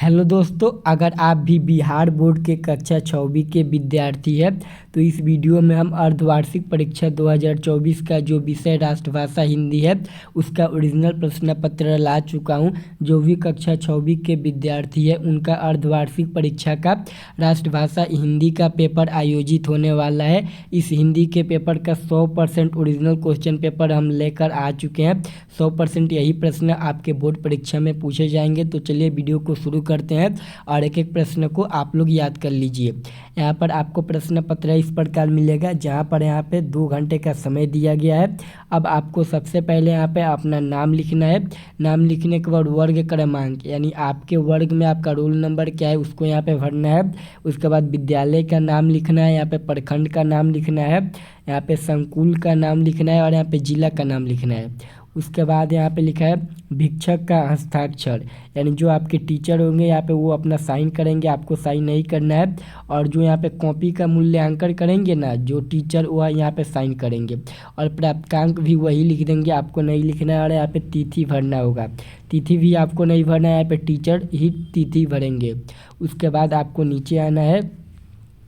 Hello दोस्तों, अगर आप भी बिहार बोर्ड के कक्षा 6वीं के विद्यार्थी हैं तो इस वीडियो में हम अर्धवार्षिक परीक्षा 2024 का जो विषय राष्ट्रभाषा हिंदी है उसका ओरिजिनल प्रश्न पत्र ला चुका हूं। जो भी कक्षा 6वीं के विद्यार्थी है उनका अर्धवार्षिक परीक्षा का राष्ट्रभाषा हिंदी का पेपर आयोजित होने वाला है। इस हिंदी के पेपर का 100% ओरिजिनल क्वेश्चन पेपर हम लेकर आ चुके हैं। 100% यही प्रश्न आपके बोर्ड परीक्षा में पूछे जाएंगे। तो चलिए वीडियो को शुरू करते हैं और एक एक प्रश्न को आप लोग याद कर लीजिए। यहाँ पर आपको प्रश्न पत्र इस प्रकार मिलेगा, जहाँ पर यहाँ पे 2 घंटे का समय दिया गया है। अब आपको सबसे पहले यहाँ पे अपना नाम लिखना है। नाम लिखने के बाद वर्ग क्रमांक यानी आपके वर्ग में आपका रोल नंबर क्या है उसको यहाँ पे भरना है। उसके बाद विद्यालय का नाम लिखना है, यहाँ पे प्रखंड का नाम लिखना है, यहाँ पे संकुल का नाम लिखना है और यहाँ पे जिला का नाम लिखना है। उसके बाद यहाँ पे लिखा है भिक्षक का हस्ताक्षर, यानी जो आपके टीचर होंगे यहाँ पे वो अपना साइन करेंगे, आपको साइन नहीं करना है। और जो यहाँ पे कॉपी का मूल्यांकन करेंगे ना, जो टीचर वह यहाँ पे साइन करेंगे और प्राप्तांक भी वही लिख देंगे, आपको नहीं लिखना है। और यहाँ पे तिथि भरना होगा, तिथि भी आपको नहीं भरना है, यहाँ पे टीचर ही तिथि भरेंगे। उसके बाद आपको नीचे आना है।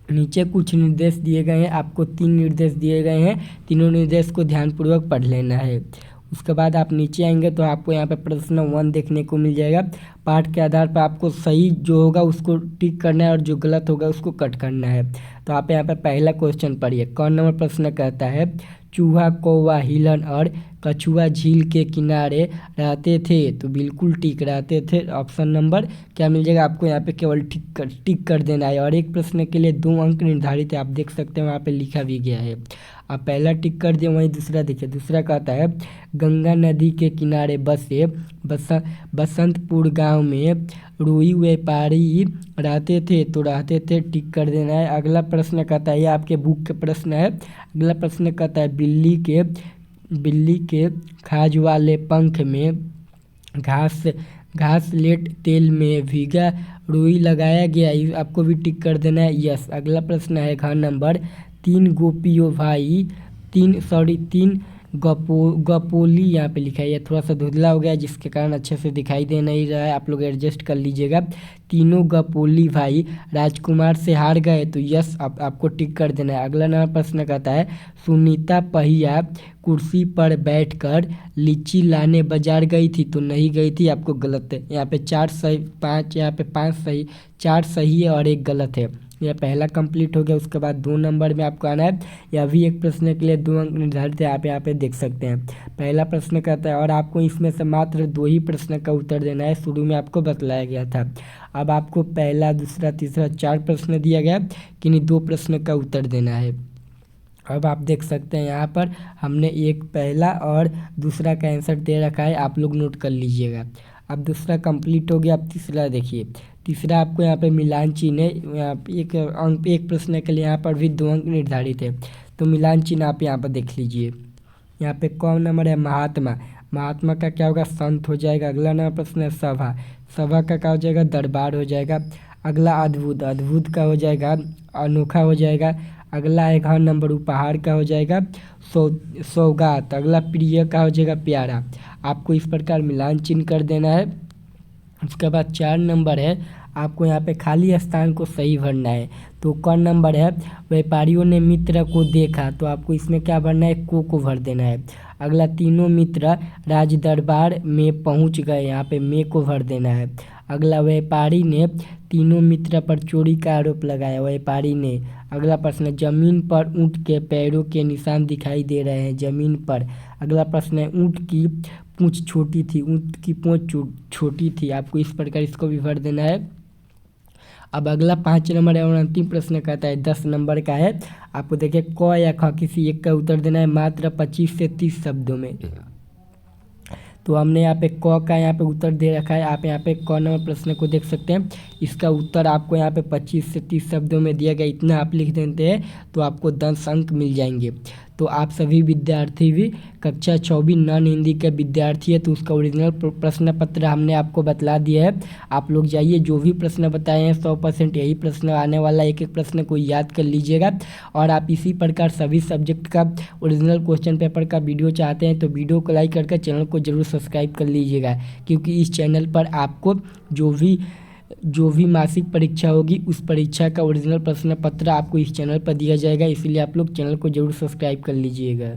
नीचे कुछ निर्देश दिए गए हैं, आपको 3 निर्देश दिए गए हैं, तीनों निर्देश को ध्यानपूर्वक पढ़ लेना है। उसके बाद आप नीचे आएंगे तो आपको यहाँ पे प्रश्न 1 देखने को मिल जाएगा। पाठ के आधार पर आपको सही जो होगा उसको टिक करना है और जो गलत होगा उसको कट करना है। तो आप यहाँ पे पहला क्वेश्चन पढ़िए। कौन नंबर प्रश्न कहता है चूहा, कौवा, हिरण और कछुआ झील के किनारे रहते थे? तो बिल्कुल टिक रहते थे। ऑप्शन नंबर क्या मिल जाएगा आपको, यहाँ पे केवल टिक कर देना है। और एक प्रश्न के लिए 2 अंक निर्धारित है, आप देख सकते हैं वहाँ पे लिखा भी गया है। आप पहला टिक कर दिए, वहीं दूसरा देखिए। दूसरा कहता है गंगा नदी के किनारे बसे बसंतपुर गांव में रुई व्यापारी रहते थे? तो रहते थे, टिक कर देना है। अगला प्रश्न कहता है, ये आपके बुक के प्रश्न है। अगला प्रश्न कहता है बिल्ली के खाज वाले पंख में घासलेट तेल में भीगा रुई लगाया गया, आपको भी टिक कर देना है, यस। अगला प्रश्न है घ नंबर 3 गोपियों भाई 3 गपोली, यहाँ पे लिखा है, ये थोड़ा सा धुंधला हो गया जिसके कारण अच्छे से दिखाई दे नहीं रहा है, आप लोग एडजस्ट कर लीजिएगा। तीनों गपोली भाई राजकुमार से हार गए, तो यस आपको टिक कर देना है। अगला नंबर प्रश्न कहता है सुनीता पहिया कुर्सी पर बैठकर लीची लाने बाजार गई थी? तो नहीं गई थी, आपको गलत है। यहाँ पे 4 सही 5, यहाँ पे 5 सही, 4 सही है और 1 गलत है। यह पहला कंप्लीट हो गया। उसके बाद 2 नंबर में आपको आना है। यह भी एक प्रश्न के लिए 2 अंक निर्धारित है, आप यहाँ पे देख सकते हैं। पहला प्रश्न कहता है और आपको इसमें से मात्र 2 ही प्रश्न का उत्तर देना है, शुरू में आपको बतलाया गया था। अब आपको पहला, दूसरा, तीसरा 4 प्रश्न दिया गया, किन्हीं 2 प्रश्न का उत्तर देना है। अब आप देख सकते हैं यहाँ पर हमने एक पहला और दूसरा का आंसर दे रखा है, आप लोग नोट कर लीजिएगा। अब दूसरा कंप्लीट हो गया। अब तीसरा देखिए। तीसरा आपको यहाँ पे मिलान चिन्ह है, यहाँ पे एक प्रश्न के लिए यहाँ पर भी 2 अंक निर्धारित है, तो मिलान चिन्ह आप यहाँ पर देख लीजिए। यहाँ पे कौन नंबर है महात्मा, महात्मा का क्या होगा संत हो जाएगा। अगला नंबर प्रश्न है सभा, सभा का क्या हो जाएगा दरबार हो जाएगा। अगला अद्भुत, अद्भुत का हो जाएगा अनोखा हो जाएगा। अगला है घ नंबर उपहार का हो जाएगा सौगात। अगला प्रिय का हो जाएगा प्यारा। आपको इस प्रकार मिलान चिन्ह कर देना है। उसके बाद 4 नंबर है, आपको यहाँ पे खाली स्थान को सही भरना है। तो कौन नंबर है व्यापारियों ने मित्र को देखा, तो आपको इसमें क्या भरना है को भर देना है। अगला तीनों मित्र राज दरबार में पहुँच गए, यहाँ पे में को भर देना है। अगला व्यापारी ने तीनों मित्र पर चोरी का आरोप लगाया, व्यापारी ने। अगला प्रश्न जमीन पर ऊँट के पैरों के निशान दिखाई दे रहे हैं, जमीन पर। अगला प्रश्न है ऊँट की पूँछ छोटी थी, ऊँट की पूँछ छोटी थी, आपको इस प्रकार इसको भी भर देना है। अब अगला 5 नंबर है और अंतिम प्रश्न कहता है 10 नंबर का है। आपको देखिए क या ख किसी एक का उत्तर देना है मात्र 25 से 30 शब्दों में। तो हमने यहाँ पे क का यहाँ पे उत्तर दे रखा है, आप यहाँ पे क नंबर प्रश्न को देख सकते हैं। इसका उत्तर आपको यहाँ पे 25 से 30 शब्दों में दिया गया, इतना आप लिख देते हैं तो आपको 10 अंक मिल जाएंगे। तो आप सभी विद्यार्थी भी कक्षा 24 नॉन हिंदी के विद्यार्थी है, तो उसका ओरिजिनल प्रश्न पत्र हमने आपको बतला दिया है। आप लोग जाइए, जो भी प्रश्न बताए हैं 100% यही प्रश्न आने वाला, एक एक प्रश्न को याद कर लीजिएगा। और आप इसी प्रकार सभी सब्जेक्ट का ओरिजिनल क्वेश्चन पेपर का वीडियो चाहते हैं तो वीडियो को लाइक करके चैनल को जरूर सब्सक्राइब कर लीजिएगा, क्योंकि इस चैनल पर आपको जो भी जो भी मासिक परीक्षा होगी उस परीक्षा का ओरिजिनल प्रश्न पत्र आपको इस चैनल पर दिया जाएगा, इसीलिए आप लोग चैनल को ज़रूर सब्सक्राइब कर लीजिएगा।